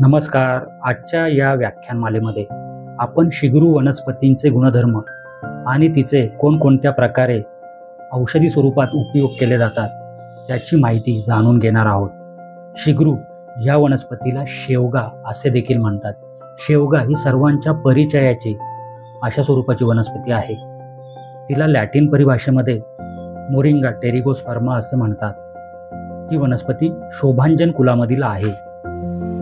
नमस्कार. आजच्या या व्याख्यानमालेमध्ये आपण शिगरू वनस्पतींचे गुणधर्म आणि तिचे कोणकोणत्या प्रकारे औषधी स्वरूपात उपयोग केले जातात त्याची माहिती जाणून घेणार आहोत. शिगरू या वनस्पतीला शेवगा असे देखील म्हणतात. शेवगा ही सर्वांच्या परिचयाची अशा स्वरूपाची वनस्पती आहे. तिला लॅटिन परिभाषेमध्ये मोरिंगा टेरिगोस्पर्मा असे म्हणतात. ही वनस्पती शोभांजन कुलामधील आहे.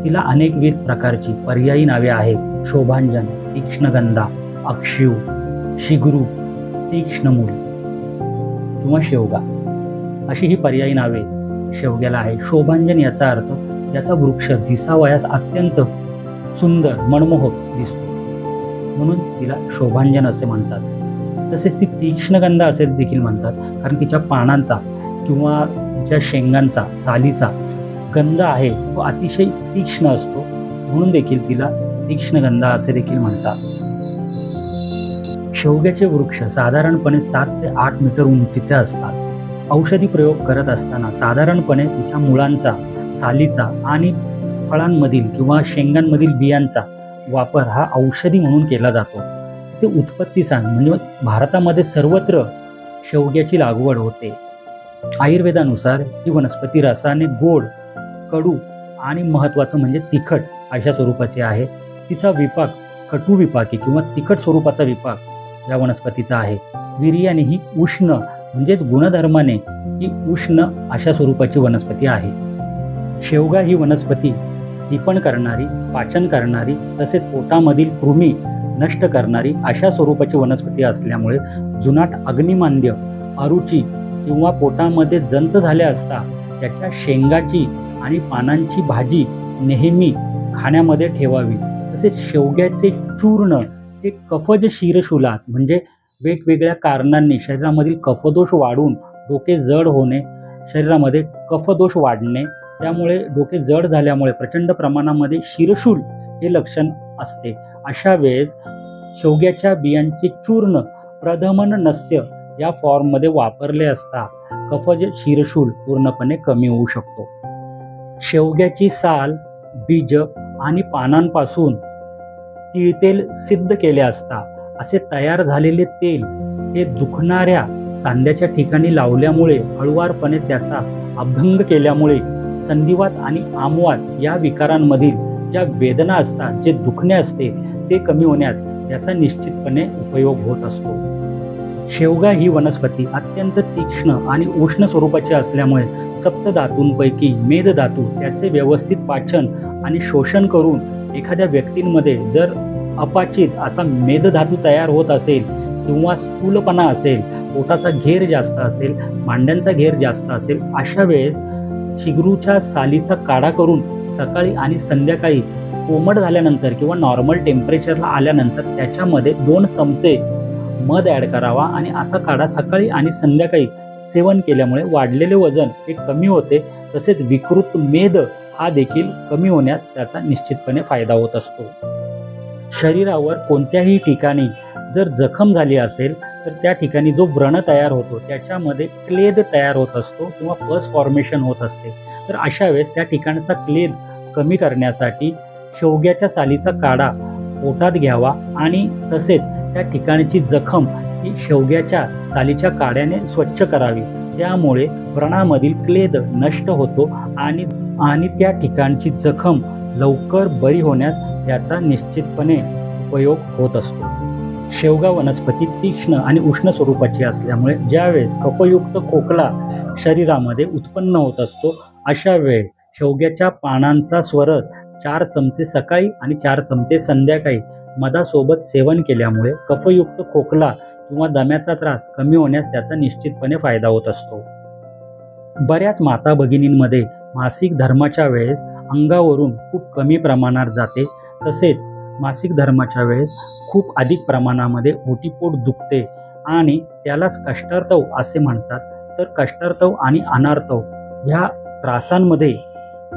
तिला अनेकविध प्रकारची पर्यायी नावे आहेत. शोभांजन, तीक्ष्णगंधा, अक्षीव, शिगरू, तीक्ष्णमूल किंवा शेवगा अशी ही पर्यायी नावे शेवग्याला आहे. शोभांजन याचा अर्थ याचा वृक्ष दिसावयास अत्यंत सुंदर मनमोहक दिसतो, म्हणून तिला शोभांजन असे म्हणतात. तसेच ती तीक्ष्णगंधा असे देखील म्हणतात, कारण तिच्या पानांचा किंवा तिच्या शेंगांचा, सालीचा गंध आहे तो अतिशय तीक्ष्ण असतो, म्हणून देखील तिला तीक्ष्णगंधा असे देखील म्हणतात. शेवग्याचे वृक्ष साधारणपणे 7 ते 8 मीटर उंचीचे असतात. औषधी प्रयोग करत असताना साधारणपणे तिच्या मुळांचा, सालीचा आणि फळांमधील किंवा शेंगांमधील बियांचा वापर हा औषधी म्हणून केला जातो. तिचे उत्पत्ती स्थान म्हणजे भारतामध्ये सर्वत्र शेवग्याची लागवड होते. आयुर्वेदानुसार ही वनस्पती रसाने गोड, कडू आणि महत्त्वाचं म्हणजे तिखट अशा स्वरूपाची आहे. तिचा विपाक कटू विपाकी किंवा तिखट स्वरूपाचा विपाक या वनस्पतीचा आहे. वीर्याने ही उष्ण म्हणजेच गुणधर्माने ही उष्ण अशा स्वरूपाची वनस्पती आहे. शेवगा ही वनस्पती दीपण करणारी, पाचन करणारी तसेच पोटामधील कृमी नष्ट करणारी अशा स्वरूपाची वनस्पती असल्यामुळे जुनाट अग्निमांद्य, अरुची किंवा पोटामध्ये जंत झाले असता त्याच्या शेंगाची आणि पानांची भाजी नेहमी खाण्यामध्ये ठेवावी. तसेच शेवग्याचे चूर्ण हे कफज शिरशूलात म्हणजे वेगवेगळ्या कारणांनी शरीरामधील कफदोष वाढून डोके जड होणे, शरीरामध्ये कफदोष वाढणे, त्यामुळे डोके जड झाल्यामुळे प्रचंड प्रमाणामध्ये शिरशूल हे लक्षण असते. अशा वेळेस शेवग्याच्या बियांचे चूर्ण प्रधमन नस्य या फॉर्ममध्ये वापरले असता कफज शिरशूल पूर्णपणे कमी होऊ शकतो. शेवग्याची साल, बीज आणि पानांपासून तिळतेल सिद्ध केले असता असे तयार झालेले तेल हे दुखणाऱ्या सांध्याच्या ठिकाणी लावल्यामुळे हळुवारपणे त्याचा अभ्यंग केल्यामुळे संधिवात आणि आमवात या विकारांमधील ज्या वेदना असतात, जे दुखणे असते ते कमी होण्यास याचा निश्चितपणे उपयोग होत असतो. शेवगा ही वनस्पती अत्यंत तीक्ष्ण आणि उष्ण स्वरूपाची असल्यामुळे सप्तधातूंपैकी मेदधातू त्याचे व्यवस्थित पाचन आणि शोषण करून एखाद्या व्यक्तींमध्ये जर अपाचित असा मेदधातू तयार होत असेल किंवा स्थूलपणा असेल, पोटाचा घेर जास्त असेल, मांड्यांचा घेर जास्त असेल, अशा वेळेस शिगरूच्या सालीचा काढा करून सकाळी आणि संध्याकाळी कोमट झाल्यानंतर किंवा नॉर्मल टेम्परेचरला आल्यानंतर त्याच्यामध्ये 2 चमचे मध ॲड करावा आणि असा काढा सकाळी आणि संध्याकाळी सेवन केल्यामुळे वाढलेले वजन हे कमी होते. तसेच विकृत मेद हा देखील कमी होण्यास त्याचा निश्चितपणे फायदा होत असतो. शरीरावर कोणत्याही ठिकाणी जर जखम झाली असेल तर त्या ठिकाणी जो व्रण तयार होतो त्याच्यामध्ये क्लेद तयार होत असतो किंवा पस फॉर्मेशन होत असते. तर अशा वेळेस त्या ठिकाणचा क्लेद कमी करण्यासाठी शेवग्याच्या सालीचा काढा पोटात घ्यावा आणि तसेच त्या ठिकाणची जखम ही शेवग्याच्या सालीच्या काढ्याने स्वच्छ करावी. त्यामुळे व्रणामधील क्लेद नष्ट होतो आणि त्या ठिकाणची जखम लवकर बरी होण्यास त्याचा निश्चितपणे उपयोग होत असतो. शेवगा वनस्पती तीक्ष्ण आणि उष्ण स्वरूपाची असल्यामुळे ज्यावेळेस कफयुक्त खोकला शरीरामध्ये उत्पन्न होत असतो अशा वेळेस शेवग्याच्या पानांचा स्वरस 4 चमचे सकाळी आणि 4 चमचे संध्याकाळी मधासोबत सेवन केल्यामुळे कफयुक्त खोकला किंवा दम्याचा त्रास कमी होण्यास त्याचा निश्चितपणे फायदा होत असतो. बऱ्याच माता भगिनींमध्ये मासिक धर्माच्या वेळेस अंगावरून खूप कमी प्रमाणात जाते. तसेच मासिक धर्माच्या वेळेस खूप अधिक प्रमाणामध्ये ओटीपोट दुखते आणि त्यालाच कष्टार्तव असे म्हणतात. तर कष्टार्तव आणि अनार्तव ह्या त्रासांमध्ये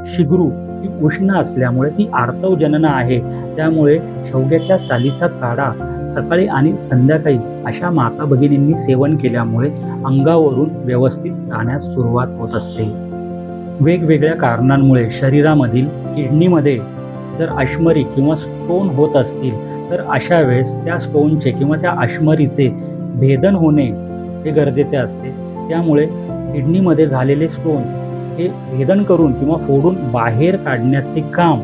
शिगरू ही उष्ण असल्यामुळे ती आर्तवजनन आहे. त्यामुळे शेवग्याच्या सालीचा काढा सकाळी आणि संध्याकाळी अशा माता भगिनींनी सेवन केल्यामुळे अंगावरून व्यवस्थित जाण्यास सुरुवात होत असते. वेगवेगळ्या कारणांमुळे शरीरामधील किडनीमध्ये जर अश्मरी किंवा स्टोन होत असतील तर अशा वेळेस त्या स्टोनचे किंवा त्या अश्मरीचे भेदन होणे हे गरजेचे असते. त्यामुळे किडनीमध्ये झालेले स्टोन हे भेदन करून किंवा फोडून बाहेर काढण्याचे काम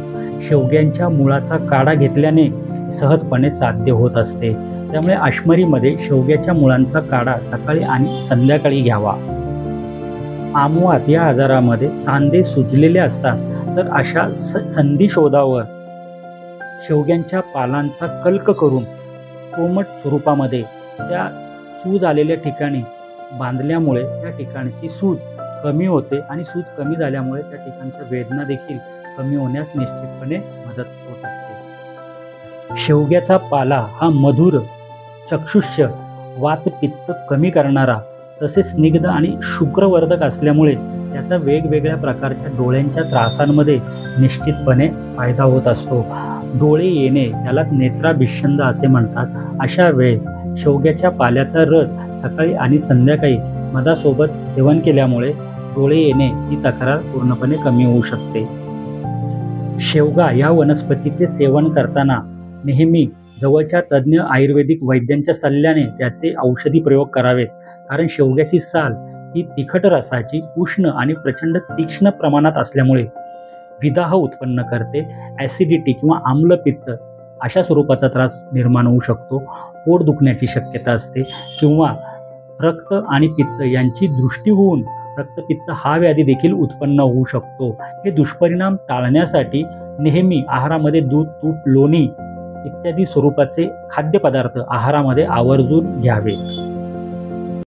शेवग्यांच्या मुळाचा काढा घेतल्याने सहजपणे साध्य होत असते. त्यामुळे अश्मरीमध्ये शेवग्याच्या मुळांचा काढा सकाळी आणि संध्याकाळी घ्यावा. आमुवात या आजारामध्ये सांधे सुजलेले असतात तर अशा संधी शोधावर शेवग्यांच्या पालांचा कल्क करून कोमट स्वरूपामध्ये त्या सूज आलेल्या ठिकाणी बांधल्यामुळे त्या ठिकाणची सूज कमी होते आणि सूज कमी झाल्यामुळे त्या ठिकाणच्या वेदना देखील कमी होण्यास निश्चितपणे मदत होत असते. शेवग्याचा पाला हा मधुर, चक्षुष्य, वात पित्त कमी करणारा तसेच स्निग्ध आणि शुक्रवर्धक असल्यामुळे त्याचा वेगवेगळ्या प्रकारच्या डोळ्यांच्या त्रासांमध्ये निश्चितपणे फायदा होत असतो. डोळे येणे याला नेत्राभिषंद असे म्हणतात. अशा वेळेस शेवग्याच्या पाल्याचा रस सकाळी आणि संध्याकाळी मधासोबत सेवन केल्यामुळे डोळे येणे ही तक्रार पूर्णपणे कमी होऊ शकते. शेवगा या वनस्पतीचे सेवन करताना नेहमी जवळच्या तज्ज्ञ आयुर्वेदिक वैद्यांच्या सल्ल्याने त्याचे औषधी प्रयोग करावेत. कारण शेवग्याची साल ही तिखट रसाची, उष्ण आणि प्रचंड तीक्ष्ण प्रमाणात असल्यामुळे विदाह उत्पन्न करते. ॲसिडिटी किंवा आम्लपित्त अशा स्वरूपाचा त्रास निर्माण होऊ शकतो. पोट दुखण्याची शक्यता असते किंवा रक्त आणि पित्त यांची दृष्टी होऊन रक्तपित्त हा व्याधी देखील उत्पन्न होऊ शकतो. हे दुष्परिणाम टाळण्यासाठी नेहमी आहारामध्ये दूध, तूप, लोणी इत्यादी स्वरूपाचे खाद्यपदार्थ आहारामध्ये आवर्जून घ्यावे.